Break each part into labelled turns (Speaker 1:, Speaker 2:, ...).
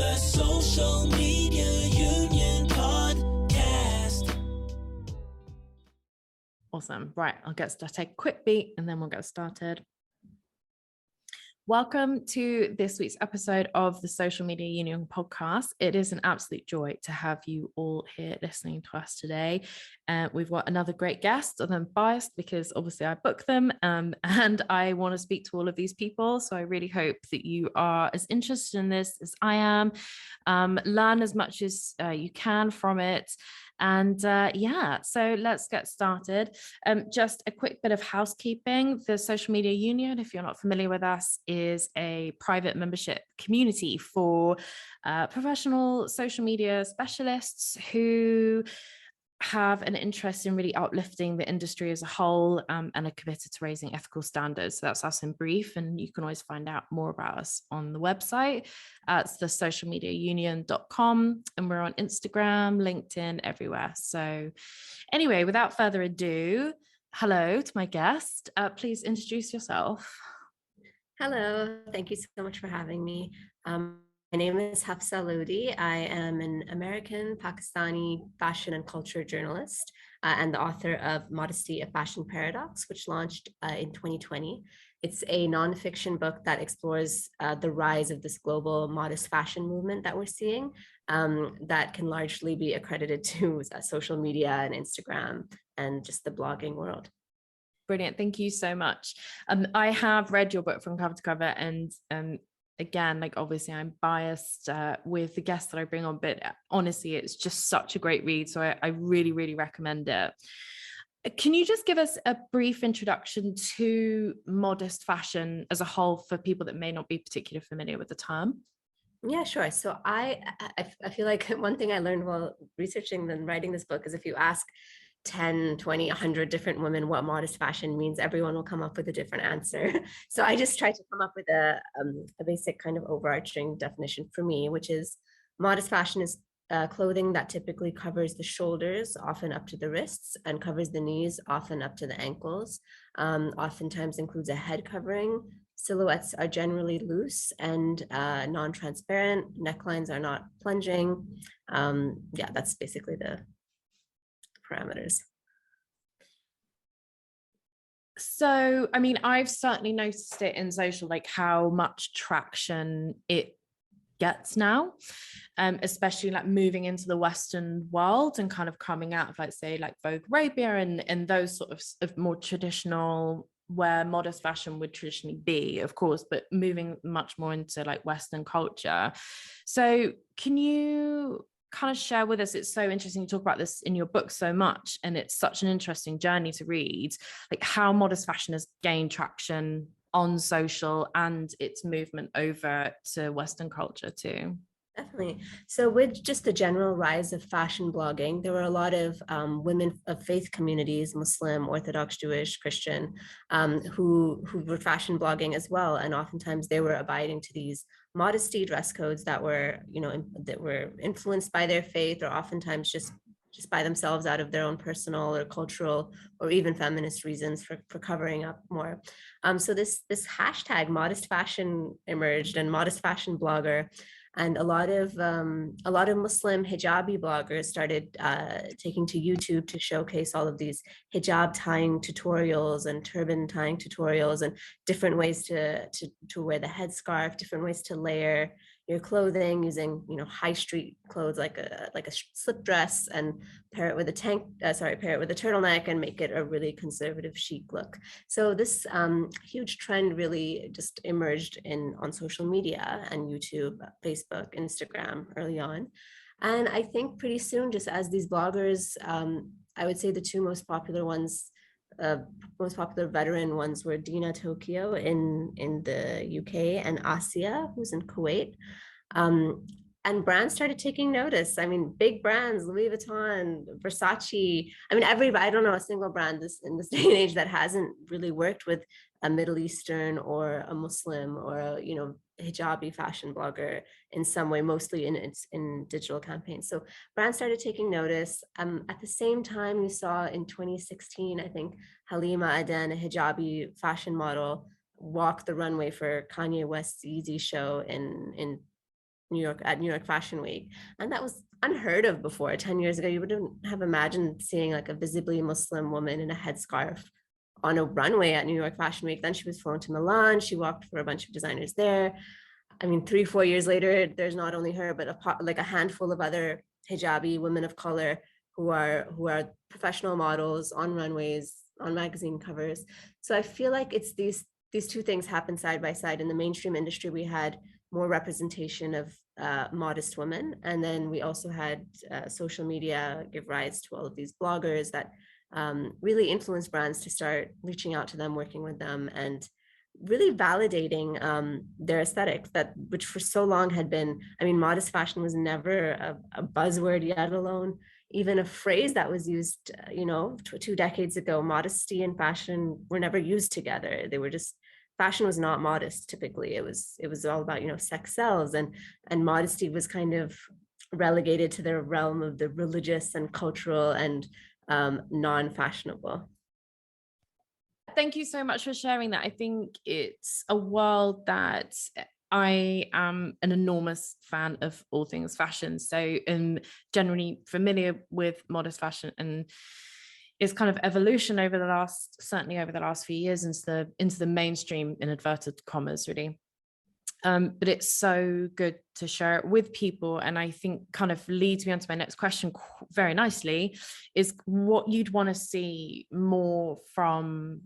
Speaker 1: The Social Media Union Podcast.
Speaker 2: Awesome. Right, I'll take a quick beat and then we'll get started. Welcome to this week's episode of the Social Media Union podcast. It is an absolute joy to have you all here listening to us today. We've got another great guest, and I'm biased because obviously I booked them and I want to speak to all of these people. So I really hope that you are as interested in this as I am. Learn as much as you can from it. And so let's get started. Just a quick bit of housekeeping. The Social Media Union, if you're not familiar with us, is a private membership community for professional social media specialists who have an interest in really uplifting the industry as a whole and are committed to raising ethical standards. So that's us in brief, and you can always find out more about us on the website. It's the socialmediaunion.com, and we're on Instagram, LinkedIn, everywhere. So anyway, without further ado, hello to my guest. Please introduce yourself.
Speaker 3: Hello, thank you so much for having me. My name is Hafsa Lodi. I am an American Pakistani fashion and culture journalist and the author of Modesty, a Fashion Paradox, which launched in 2020. It's a nonfiction book that explores the rise of this global modest fashion movement that we're seeing that can largely be accredited to social media and Instagram and just the blogging world.
Speaker 2: Brilliant. Thank you so much. I have read your book from cover to cover, and again, like obviously I'm biased with the guests that I bring on, but honestly, it's just such a great read. So I really, really recommend it. Can you just give us a brief introduction to modest fashion as a whole for people that may not be particularly familiar with the term?
Speaker 3: Yeah, sure. So I feel like one thing I learned while researching and writing this book is if you ask 10, 20, 100 different women what modest fashion means, everyone will come up with a different answer. So I just tried to come up with a basic kind of overarching definition for me, which is modest fashion is clothing that typically covers the shoulders, often up to the wrists, and covers the knees, often up to the ankles. Oftentimes includes a head covering. Silhouettes are generally loose and non-transparent. Necklines are not plunging. That's basically the parameters.
Speaker 2: So, I mean, I've certainly noticed it in social, like how much traction it gets now, especially like moving into the Western world and kind of coming out of, like, say, like Vogue Arabia and those sort of more traditional where modest fashion would traditionally be, of course, but moving much more into like Western culture. So can you kind of share with us, it's so interesting you talk about this in your book so much, and it's such an interesting journey to read, like how modest fashion has gained traction on social and its movement over to Western culture too?
Speaker 3: Definitely. So with just the general rise of fashion blogging, there were a lot of women of faith communities, Muslim, Orthodox, Jewish, Christian, who were fashion blogging as well. And oftentimes they were abiding to these modesty dress codes that were, that were influenced by their faith, or oftentimes just by themselves out of their own personal or cultural or even feminist reasons for covering up more. So this hashtag modest fashion emerged, and modest fashion blogger. And a lot of Muslim hijabi bloggers started taking to YouTube to showcase all of these hijab tying tutorials and turban tying tutorials and different ways to wear the headscarf, different ways to layer your clothing using high street clothes like a slip dress, and pair it with a turtleneck and make it a really conservative chic look. So this huge trend really just emerged on social media and YouTube, Facebook, Instagram early on. And I think pretty soon, just as these bloggers, I would say the two most popular ones, most popular veteran ones were Dina Tokyo in the UK and Asia, who's in Kuwait. And brands started taking notice. I mean, big brands, Louis Vuitton, Versace. I mean, everybody, I don't know a single brand in this day and age that hasn't really worked with a Middle Eastern or a Muslim or a, hijabi fashion blogger in some way, mostly in digital campaigns. So brands started taking notice. At the same time, we saw in 2016, I think, Halima Aden, a hijabi fashion model, walk the runway for Kanye West's Yeezy show in New York Fashion Week. And that was unheard of before. 10 years ago, you wouldn't have imagined seeing like a visibly Muslim woman in a headscarf on a runway at New York Fashion Week. Then she was flown to Milan. She walked for a bunch of designers there. I mean, 3-4 years later, there's not only her, but like a handful of other hijabi women of color who are professional models on runways, on magazine covers. So I feel like it's these two things happen side by side. In the mainstream industry, we had more representation of modest women, and then we also had social media give rise to all of these bloggers that really influenced brands to start reaching out to them, working with them, and really validating their aesthetics, that which for so long had been, I mean, modest fashion was never a buzzword, yet alone even a phrase that was used, 2 decades ago. Modesty and fashion were never used together. They were just, fashion was not modest typically. It was all about, sex sells, and modesty was kind of relegated to the realm of the religious and cultural and non-fashionable.
Speaker 2: Thank you so much for sharing that. I think it's a world that I am an enormous fan of all things fashion. So I'm generally familiar with modest fashion and its kind of evolution certainly over the last few years into the mainstream, in inverted commas, really. But it's so good to share it with people. And I think kind of leads me on to my next question very nicely, is what you'd want to see more from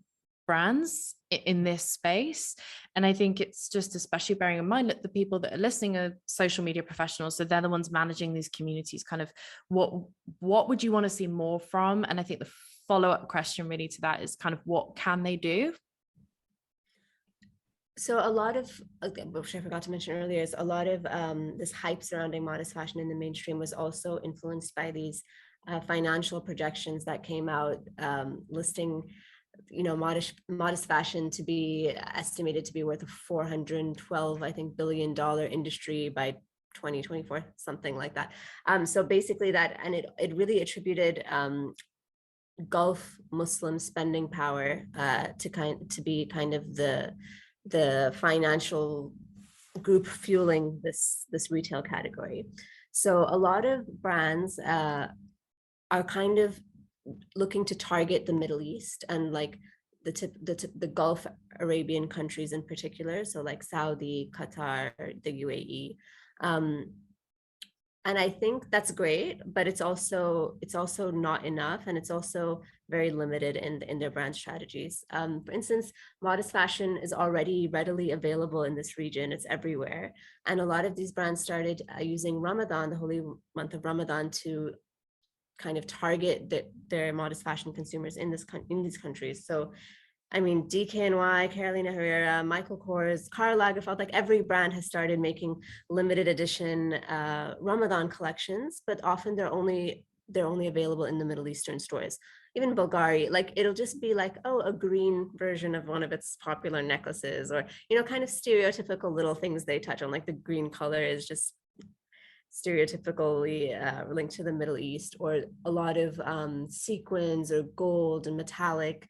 Speaker 2: brands in this space. And I think it's just especially bearing in mind that the people that are listening are social media professionals, so they're the ones managing these communities. Kind of what would you want to see more from? And I think the follow-up question really to that is kind of what can they do?
Speaker 3: So a lot of, which I forgot to mention earlier, is a lot of this hype surrounding modest fashion in the mainstream was also influenced by these financial projections that came out listing modest fashion to be estimated to be worth a $412 billion industry by 2024, something like that. So basically that, and it really attributed Gulf Muslim spending power to be kind of the financial group fueling this retail category. So a lot of brands are kind of looking to target the Middle East and like the Gulf Arabian countries in particular, so like Saudi, Qatar, the UAE. And I think that's great, but it's also not enough, and it's also very limited in their brand strategies. For instance, modest fashion is already readily available in this region. It's everywhere. And a lot of these brands started using Ramadan, the holy month of Ramadan, to kind of target their modest fashion consumers in these countries. So I mean, DKNY, Carolina Herrera, Michael Kors, Karl Lagerfeld, like every brand has started making limited edition Ramadan collections, but often they're only available in the Middle Eastern stores. Even Bulgari, like it'll just be like, oh, a green version of one of its popular necklaces, or, kind of stereotypical little things they touch on, like the green color is just stereotypically linked to the Middle East, or a lot of sequins or gold and metallic.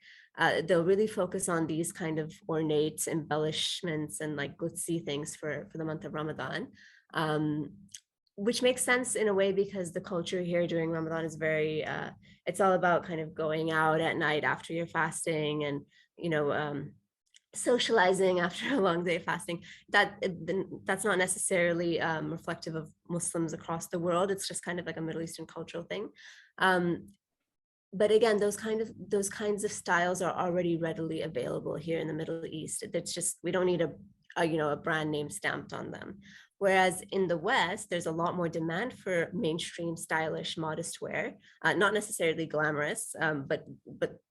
Speaker 3: They'll really focus on these kind of ornate embellishments and like glitzy things for the month of Ramadan, which makes sense in a way because the culture here during Ramadan is very, it's all about kind of going out at night after you're fasting and, socializing after a long day of fasting. That's not necessarily reflective of Muslims across the world. It's just kind of like a Middle Eastern cultural thing. But again, those kinds of styles are already readily available here in the Middle East. It's just, we don't need a brand name stamped on them. Whereas in the West, there's a lot more demand for mainstream, stylish, modest wear, not necessarily glamorous, but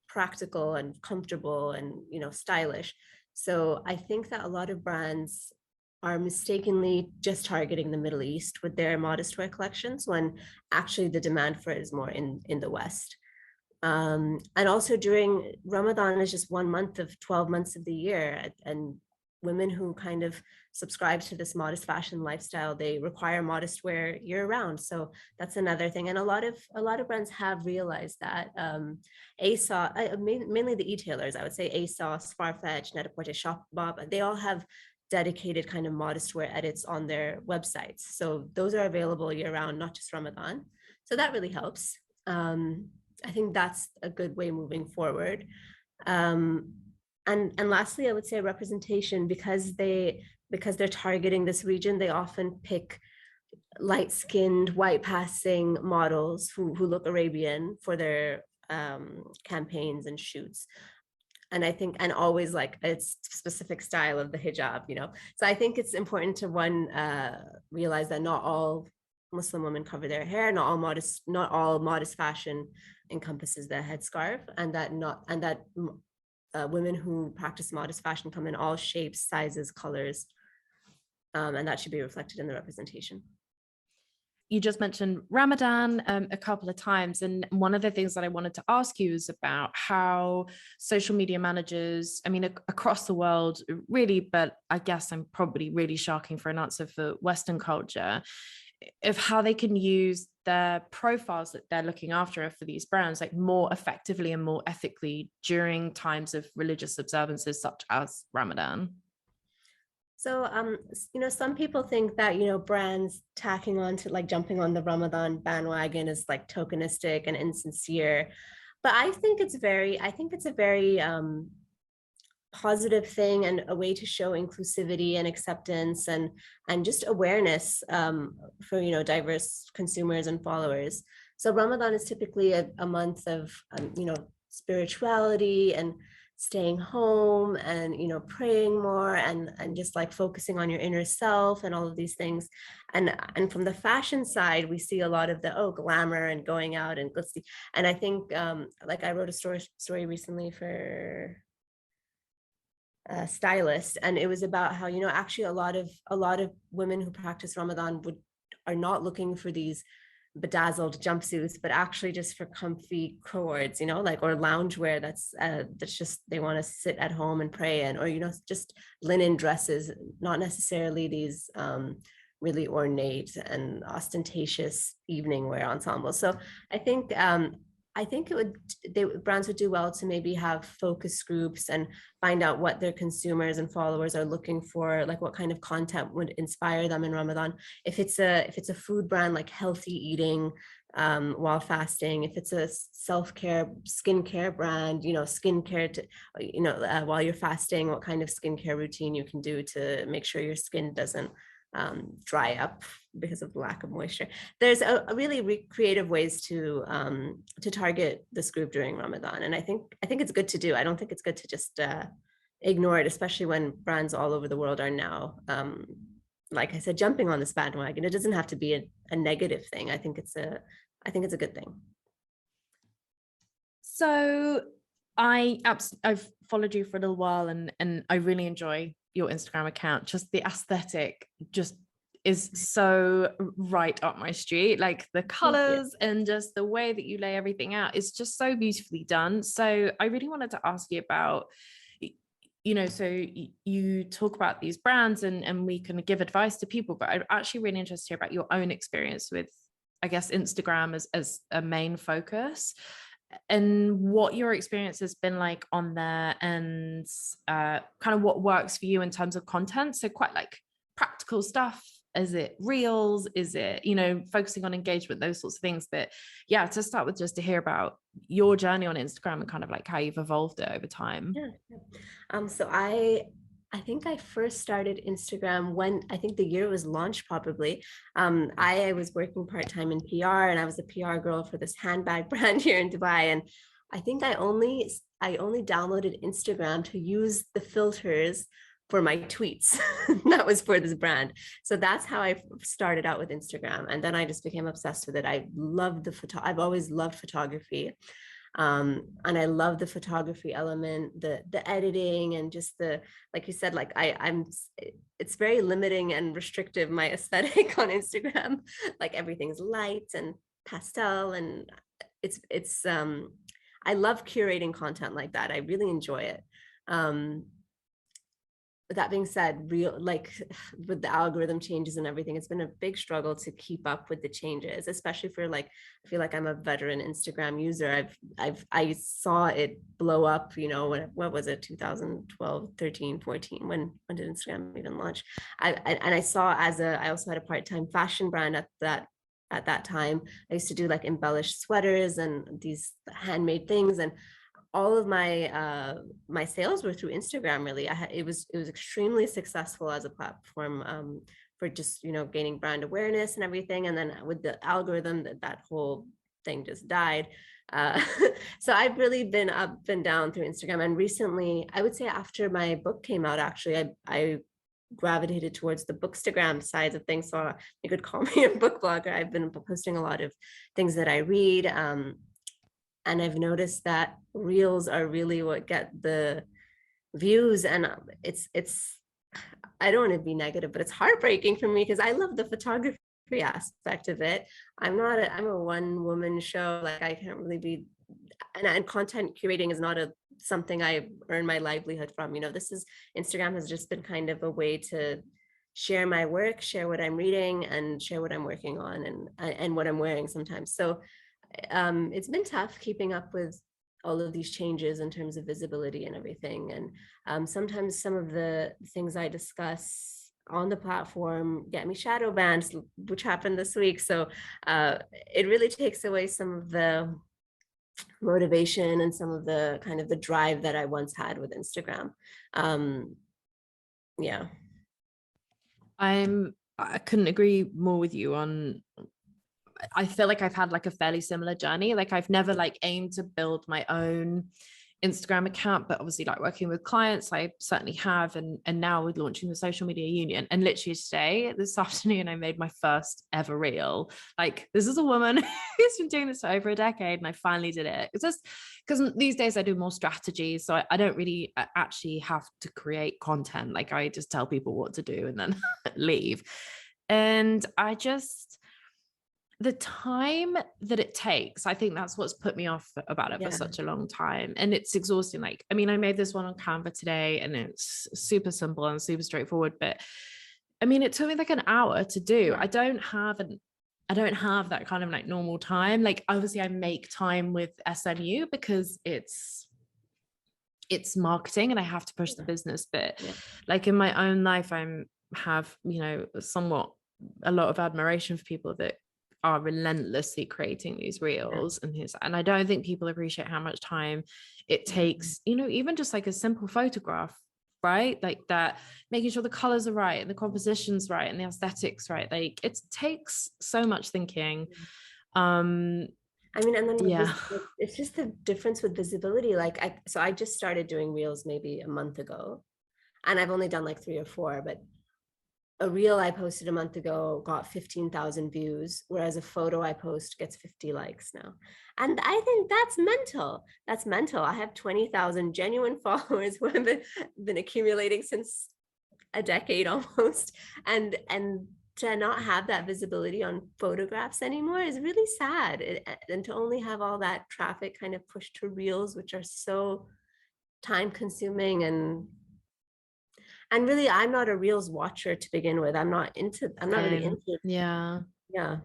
Speaker 3: practical and comfortable and stylish. So I think that a lot of brands are mistakenly just targeting the Middle East with their modest wear collections, when actually the demand for it is more in the West. And also during Ramadan is just 1 month of 12 months of the year, and women who kind of subscribe to this modest fashion lifestyle, they require modest wear year round. So that's another thing. And a lot of brands have realized that. ASOS, mainly the e-tailers, I would say ASOS, Farfetch, Net-a-Porter, Shopbop, they all have dedicated kind of modest wear edits on their websites. So those are available year round, not just Ramadan. So that really helps. I think that's a good way moving forward. And lastly, I would say representation, because they're targeting this region, they often pick light-skinned, white-passing models who look Arabian for their campaigns and shoots. And I think, and always like a specific style of the hijab, you know. So I think it's important to realize that not all Muslim women cover their hair, not all modest fashion encompasses the headscarf, and that women who practice modest fashion come in all shapes, sizes, colors, and that should be reflected in the representation.
Speaker 2: You just mentioned Ramadan a couple of times. And one of the things that I wanted to ask you is about how social media managers, I mean, across the world, really, but I guess I'm probably really shocking for an answer for Western culture, of how they can use their profiles that they're looking after for these brands like more effectively and more ethically during times of religious observances such as Ramadan.
Speaker 3: So, you know, some people think that, you know, brands tacking on to like jumping on the Ramadan bandwagon is like tokenistic and insincere. But I think it's a very positive thing, and a way to show inclusivity and acceptance and just awareness for, you know, diverse consumers and followers. So Ramadan is typically a month of, you know, spirituality and staying home and, you know, praying more and just like focusing on your inner self and all of these things. And from the fashion side, we see a lot of the glamour and going out and glitzy. And I think like I wrote a story recently for a stylist, and it was about how, you know, actually a lot of women who practice Ramadan are not looking for these bedazzled jumpsuits, but actually just for comfy cords, you know, like, or loungewear that's just, they want to sit at home and pray in, or, you know, just linen dresses, not necessarily these really ornate and ostentatious evening wear ensembles. So I think brands would do well to maybe have focus groups and find out what their consumers and followers are looking for, like what kind of content would inspire them in Ramadan. If it's a food brand, like healthy eating while fasting. If it's a self-care skincare brand, you know, skincare to, you know, while you're fasting, what kind of skincare routine you can do to make sure your skin doesn't dry up because of the lack of moisture. There's a really creative ways to target this group during Ramadan, and I think it's good to do. I don't think it's good to just ignore it, especially when brands all over the world are now, like I said, jumping on this bandwagon. It doesn't have to be a negative thing. I think it's a good thing.
Speaker 2: So I've followed you for a little while, and I really enjoy your Instagram account. Just the aesthetic just is so right up my street, like the colors and just the way that you lay everything out is just so beautifully done. So I really wanted to ask you about, you know, so you talk about these brands and we can give advice to people, but I'm actually really interested to hear about your own experience with, I guess, Instagram as a main focus, and what your experience has been like on there, and kind of what works for you in terms of content. So quite like practical stuff. Is it reels? Is it, you know, focusing on engagement, those sorts of things? But yeah, to start with, just to hear about your journey on Instagram and kind of like how you've evolved it over time.
Speaker 3: Yeah. So I think I first started Instagram when I think the year was launched probably. I was working part-time in PR, and I was a PR girl for this handbag brand here in Dubai. And I think I only downloaded Instagram to use the filters for my tweets. That was for this brand. So that's how I started out with Instagram. And then I just became obsessed with it. I love I've always loved photography. And I love the photography element, the editing, and just the, like you said, like it's very limiting and restrictive, my aesthetic on Instagram. Like everything's light and pastel, and it's I love curating content like that. I really enjoy it. that being said, like with the algorithm changes and everything, it's been a big struggle to keep up with the changes, especially for like, I feel like I'm a veteran Instagram user. I saw it blow up, you know, what was it, 2012, 13, 14, when did Instagram even launch? And I saw I also had a part-time fashion brand at that time. I used to do like embellished sweaters and these handmade things, and all of my sales were through Instagram. Really, it was extremely successful as a platform for just, you know, gaining brand awareness and everything. And then with the algorithm, that whole thing just died. Uh, so I've really been up and down through Instagram. And recently, I would say after my book came out, actually, I gravitated towards the bookstagram sides of things. So you could call me a book blogger. I've been posting a lot of things that I read. And I've noticed that reels are really what get the views. And it's I don't want to be negative, but it's heartbreaking for me because I love the photography aspect of it. I'm a one woman show. Like I can't really be, and content curating is not something I earn my livelihood from. You know, Instagram has just been kind of a way to share my work, share what I'm reading, and share what I'm working on, and what I'm wearing sometimes. So it's been tough keeping up with all of these changes in terms of visibility and everything. And sometimes some of the things I discuss on the platform get me shadow banned, which happened this week. So it really takes away some of the motivation and some of the kind of the drive that I once had with Instagram. Yeah.
Speaker 2: I couldn't agree more with you on, I feel like I've had like a fairly similar journey. Like I've never like aimed to build my own Instagram account, but obviously like working with clients, I certainly have. And now with launching the social media union, and literally today, this afternoon, I made my first ever reel. Like this is a woman who's been doing this for over a decade, and I finally did it. It's just because these days I do more strategies. So I don't really actually have to create content. Like I just tell people what to do and then leave. And the time that it takes, I think that's what's put me off about it for such a long time. And it's exhausting. Like, I mean, I made this one on Canva today and it's super simple and super straightforward, but I mean, it took me like an hour to do. I don't have that kind of like normal time. Like obviously I make time with SMU because it's marketing and I have to push the business, but like in my own life, have, you know, somewhat a lot of admiration for people that are relentlessly creating these reels and I don't think people appreciate how much time it takes, you know, even just like a simple photograph, right? Like that, making sure the colors are right and the composition's right and the aesthetics right. Like it takes so much thinking.
Speaker 3: I mean, and then it's just the difference with visibility. Like I just started doing reels maybe a month ago, and I've only done like 3 or 4, but a reel I posted a month ago got 15,000 views, whereas a photo I post gets 50 likes now. And I think that's mental. That's mental. I have 20,000 genuine followers who have been accumulating since a decade almost. And to not have that visibility on photographs anymore is really sad. And to only have all that traffic kind of pushed to reels, which are so time consuming and really, I'm not a reels watcher to begin with. I'm not really into.
Speaker 2: Yeah.
Speaker 3: Yeah.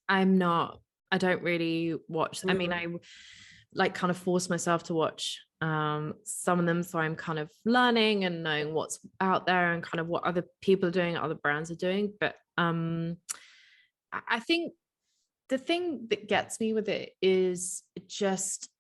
Speaker 2: I don't really watch. I mean, I like kind of force myself to watch some of them. So I'm kind of learning and knowing what's out there and kind of what other people are doing, other brands are doing. But I think the thing that gets me with it is just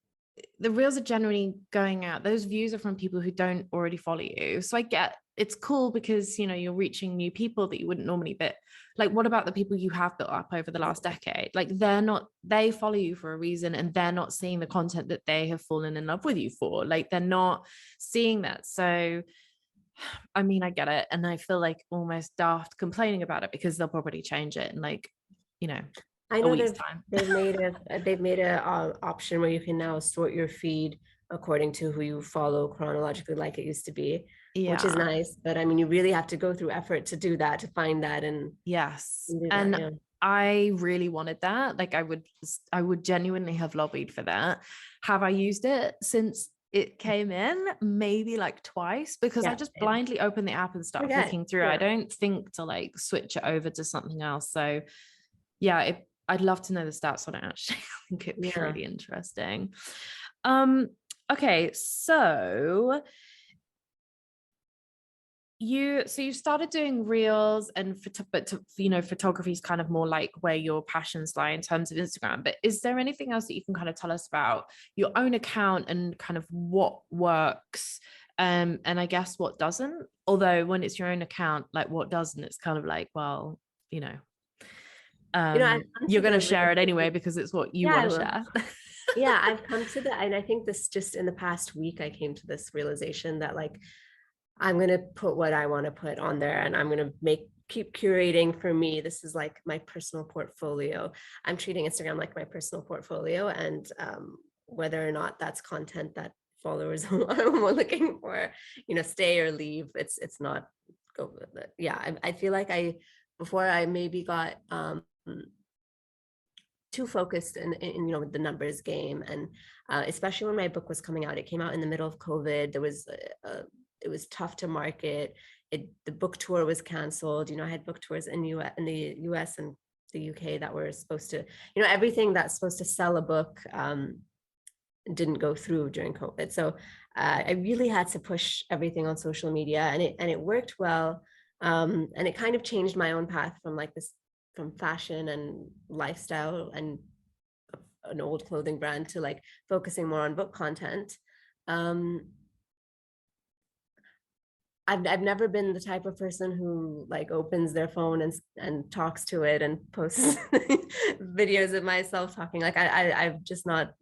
Speaker 2: the reels are generally going out. Those views are from people who don't already follow you. So I get it's cool because, you know, you're reaching new people that you wouldn't normally, but like, what about the people you have built up over the last decade? Like they follow you for a reason and they're not seeing the content that they have fallen in love with you for. Like they're not seeing that. So, I mean, I get it. And I feel like almost daft complaining about it because they'll probably change it in like, you know,
Speaker 3: I know they've made a option where you can now sort your feed according to who you follow chronologically, like it used to be, which is nice. But I mean, you really have to go through effort to do that, to find that. And
Speaker 2: I really wanted that. Like I would genuinely have lobbied for that. Have I used it since it came in maybe like twice, because I
Speaker 3: Yeah,
Speaker 2: just
Speaker 3: same.
Speaker 2: blindly open the app and start
Speaker 3: Forget.
Speaker 2: flicking through.
Speaker 3: Yeah.
Speaker 2: I don't think to like switch it over to something else. So yeah, I'd love to know the stats on it actually. I think it'd be
Speaker 3: Yeah.
Speaker 2: really interesting. Okay, so you started doing reels and photography is kind of more like where your passions lie in terms of Instagram, but is there anything else that you can kind of tell us about your own account and kind of what works, and I guess what doesn't? Although when it's your own account, like what doesn't, it's kind of like, well,
Speaker 3: I've come
Speaker 2: you're
Speaker 3: to
Speaker 2: going to
Speaker 3: the
Speaker 2: share it anyway
Speaker 3: realization.
Speaker 2: because it's what you
Speaker 3: Yeah, I
Speaker 2: want to
Speaker 3: will.
Speaker 2: share.
Speaker 3: Yeah, I've come to and I think this just in the past week, I came to this realization that like I'm gonna put what I want to put on there, and I'm gonna keep curating for me. This is like my personal portfolio. I'm treating Instagram like my personal portfolio, and whether or not that's content that followers are looking for, stay or leave. It's not go. Yeah, I feel like before I maybe got too focused in with the numbers game, and especially when my book was coming out. It came out in the middle of COVID. It was tough to market it. The book tour was canceled. I had book tours in the US and the UK that were supposed to, everything that's supposed to sell a book didn't go through during COVID. So I really had to push everything on social media, and it worked well. And it kind of changed my own path from fashion and lifestyle and an old clothing brand to like focusing more on book content. I've never been the type of person who like opens their phone and talks to it and posts videos of myself talking. Like I've just not.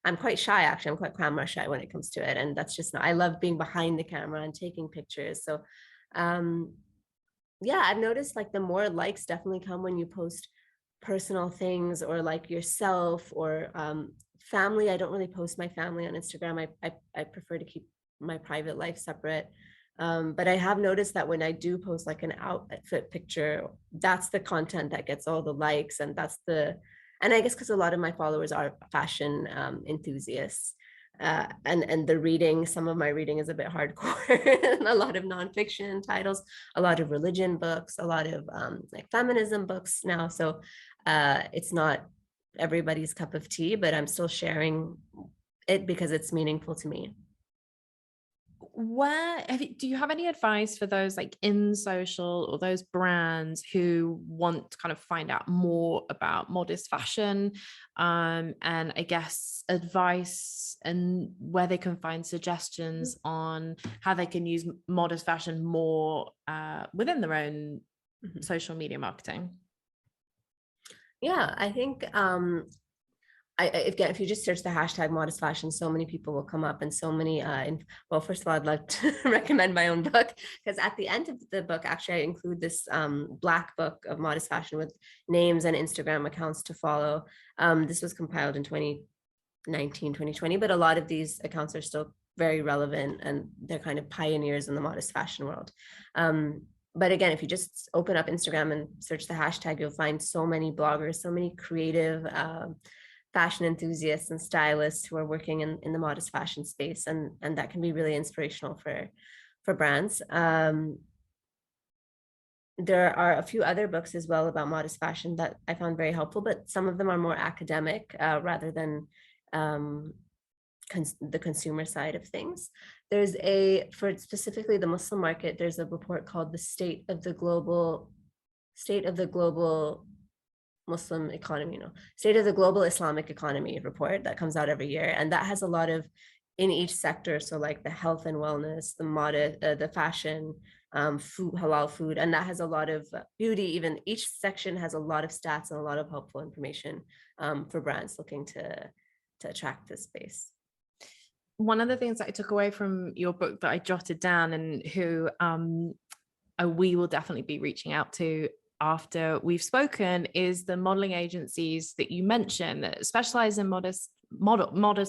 Speaker 3: I'm quite shy, actually. I'm quite camera shy when it comes to it, and that's just not. I love being behind the camera and taking pictures. So, yeah, I've noticed like the more likes definitely come when you post personal things or like yourself or family. I don't really post my family on Instagram. I prefer to keep my private life separate. But I have noticed that when I do post like an outfit picture, that's the content that gets all the likes, and and I guess because a lot of my followers are fashion enthusiasts. And the reading, some of my reading is a bit hardcore. A lot of nonfiction titles, a lot of religion books, a lot of like feminism books now. So it's not everybody's cup of tea, but I'm still sharing it because it's meaningful to me.
Speaker 2: Do you have any advice for those like in social or those brands who want to kind of find out more about modest fashion, and I guess advice and where they can find suggestions on how they can use modest fashion more within their own social media marketing?
Speaker 3: Yeah, I think again, if you just search the hashtag modest fashion, so many people will come up, and so many. Well, first of all, I'd like to recommend my own book, because at the end of the book, actually, I include this black book of modest fashion with names and Instagram accounts to follow. This was compiled in 2019, 2020, but a lot of these accounts are still very relevant, and they're kind of pioneers in the modest fashion world. But again, if you just open up Instagram and search the hashtag, you'll find so many bloggers, so many creative fashion enthusiasts and stylists who are working in the modest fashion space, and that can be really inspirational for brands. There are a few other books as well about modest fashion that I found very helpful, but some of them are more academic rather than the consumer side of things. There's for specifically the Muslim market, there's a report called the State of the Global Muslim economy, State of the Global Islamic Economy report that comes out every year. And that has a lot of in each sector. So like the health and wellness, the fashion, food, halal food, and that has a lot of beauty. Even each section has a lot of stats and a lot of helpful information for brands looking to attract this space.
Speaker 2: One of the things that I took away from your book that I jotted down, and who we will definitely be reaching out to after we've spoken, is the modeling agencies that you mentioned that specialize in modest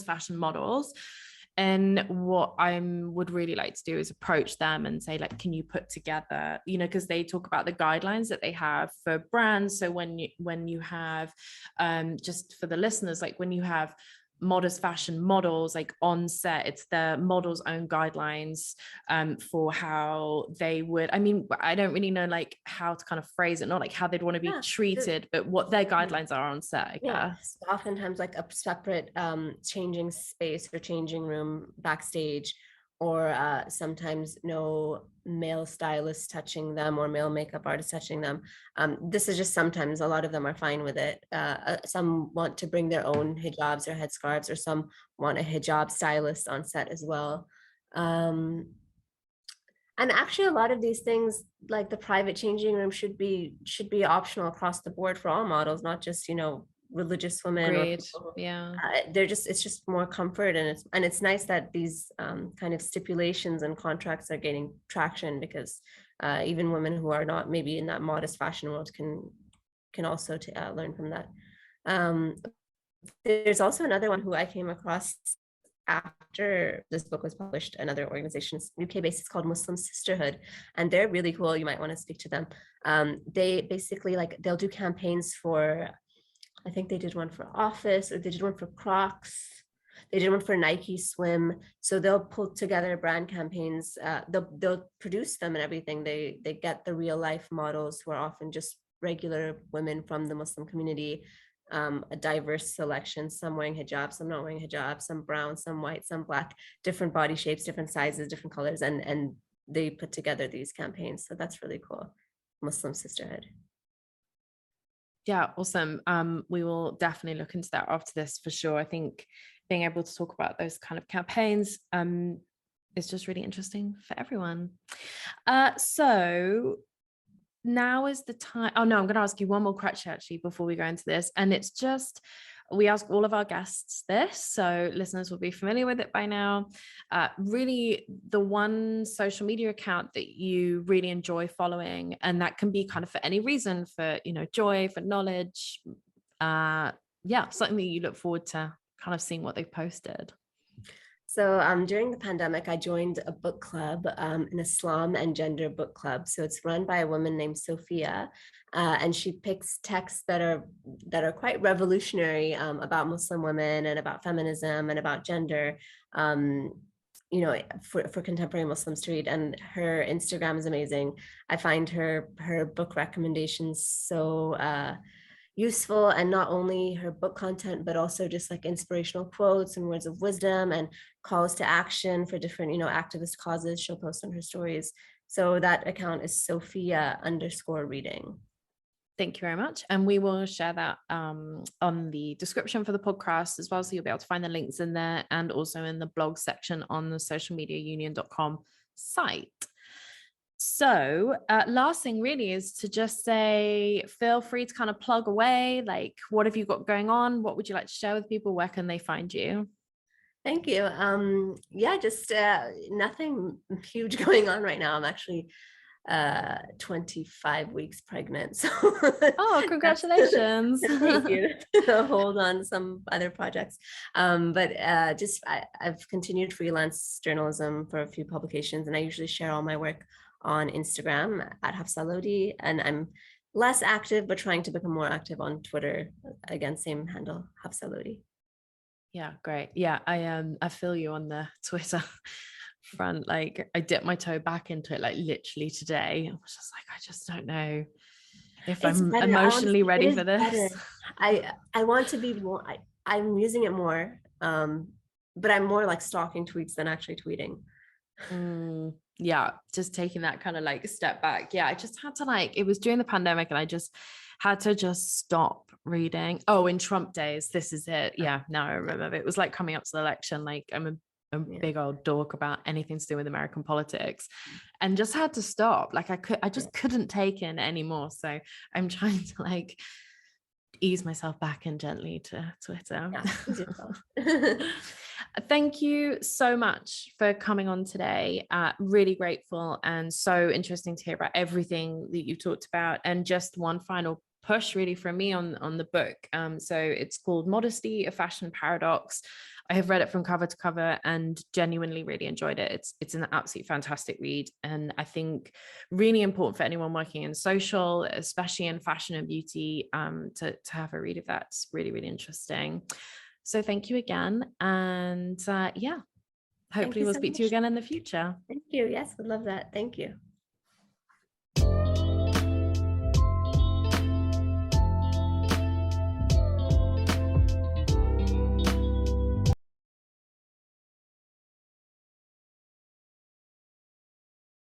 Speaker 2: fashion models. And what I would really like to do is approach them and say, like, can you put together, because they talk about the guidelines that they have for brands. So when you have, just for the listeners, like when you have modest fashion models like on set. It's the models' own guidelines for how they would, I mean, I don't really know like how to kind of phrase it, not like how they'd want to be treated, but what their guidelines are on set, I guess.
Speaker 3: So oftentimes like a separate changing space or changing room backstage, or sometimes no male stylist touching them or male makeup artist touching them. This is just sometimes, a lot of them are fine with it. Some want to bring their own hijabs or headscarves, or some want a hijab stylist on set as well. And actually, a lot of these things, like the private changing room, should be optional across the board for all models, not just, you know, religious women or people.
Speaker 2: Yeah.
Speaker 3: They're just, it's just more comfort, and it's nice that these kind of stipulations and contracts are gaining traction, because even women who are not maybe in that modest fashion world can also learn from that. There's also another one who I came across after this book was published, another organization, UK based, it's called Muslim Sisterhood, and they're really cool. You might want to speak to them. They basically, like, they'll do campaigns for, I think they did one for Office, or they did one for Crocs, they did one for Nike Swim. So they'll pull together brand campaigns, they'll produce them and everything. They get the real life models, who are often just regular women from the Muslim community, a diverse selection, some wearing hijab, some not wearing hijab, some brown, some white, some black, different body shapes, different sizes, different colors, and they put together these campaigns. So that's really cool. Muslim Sisterhood.
Speaker 2: Yeah, awesome. We will definitely look into that after this for sure. I think being able to talk about those kind of campaigns is just really interesting for everyone. So now is the time. Oh no, I'm going to ask you one more question actually before we go into this. And it's just, we ask all of our guests this, so listeners will be familiar with it by now. Really, the one social media account that you really enjoy following, and that can be kind of for any reason, for, you know, joy, for knowledge. Yeah, something that you look forward to kind of seeing what they've posted.
Speaker 3: So during the pandemic, I joined a book club, an Islam and gender book club. So it's run by a woman named Sophia, and she picks texts that are quite revolutionary about Muslim women and about feminism and about gender, you know, for contemporary Muslims to read. And her Instagram is amazing. I find her book recommendations so useful, and not only her book content, but also just like inspirational quotes and words of wisdom and calls to action for different, you know, activist causes she'll post on her stories. So that account is Sophia_reading.
Speaker 2: Thank you very much. And we will share that on the description for the podcast as well. So you'll be able to find the links in there, and also in the blog section on the socialmediaunion.com site. So last thing really is to just say, feel free to kind of plug away. Like, what have you got going on? What would you like to share with people? Where can they find you?
Speaker 3: Thank you. Yeah, just nothing huge going on right now. I'm actually 25 weeks pregnant. So
Speaker 2: oh, congratulations.
Speaker 3: Thank you. Hold on some other projects. But I've continued freelance journalism for a few publications, and I usually share all my work on Instagram at Hafsa Lodi, and I'm less active, but trying to become more active on Twitter. Again, same handle, Hafsa Lodi.
Speaker 2: Yeah, great. Yeah, I feel you on the Twitter front. Like, I dipped my toe back into it like literally today. I was just like, I just don't know if I'm emotionally ready for this.
Speaker 3: Better. I want to be more. I'm using it more, but I'm more like stalking tweets than actually tweeting.
Speaker 2: Yeah, just taking that kind of like step back. Yeah, I just had to, like, it was during the pandemic, and I just had to just stop reading. Oh, in Trump days, this is it. Yeah, now I remember. It was like coming up to the election. Like, I'm a big old dork about anything to do with American politics, and just had to stop. Like, I just couldn't take in anymore. So I'm trying to like ease myself back in gently to Twitter.
Speaker 3: Yeah.
Speaker 2: Thank you so much for coming on today. Really grateful, and so interesting to hear about everything that you talked about. And just one final push really from me on the book. So it's called Modesty, a Fashion Paradox. I have read it from cover to cover and genuinely really enjoyed it. It's an absolutely fantastic read, and I think really important for anyone working in social, especially in fashion and beauty, to have a read of that. It's really, really interesting. So thank you again. And yeah, hopefully
Speaker 3: you
Speaker 2: we'll
Speaker 3: so
Speaker 2: speak to you
Speaker 3: much.
Speaker 2: again in the future.
Speaker 3: Thank you. Yes, would love that. Thank you.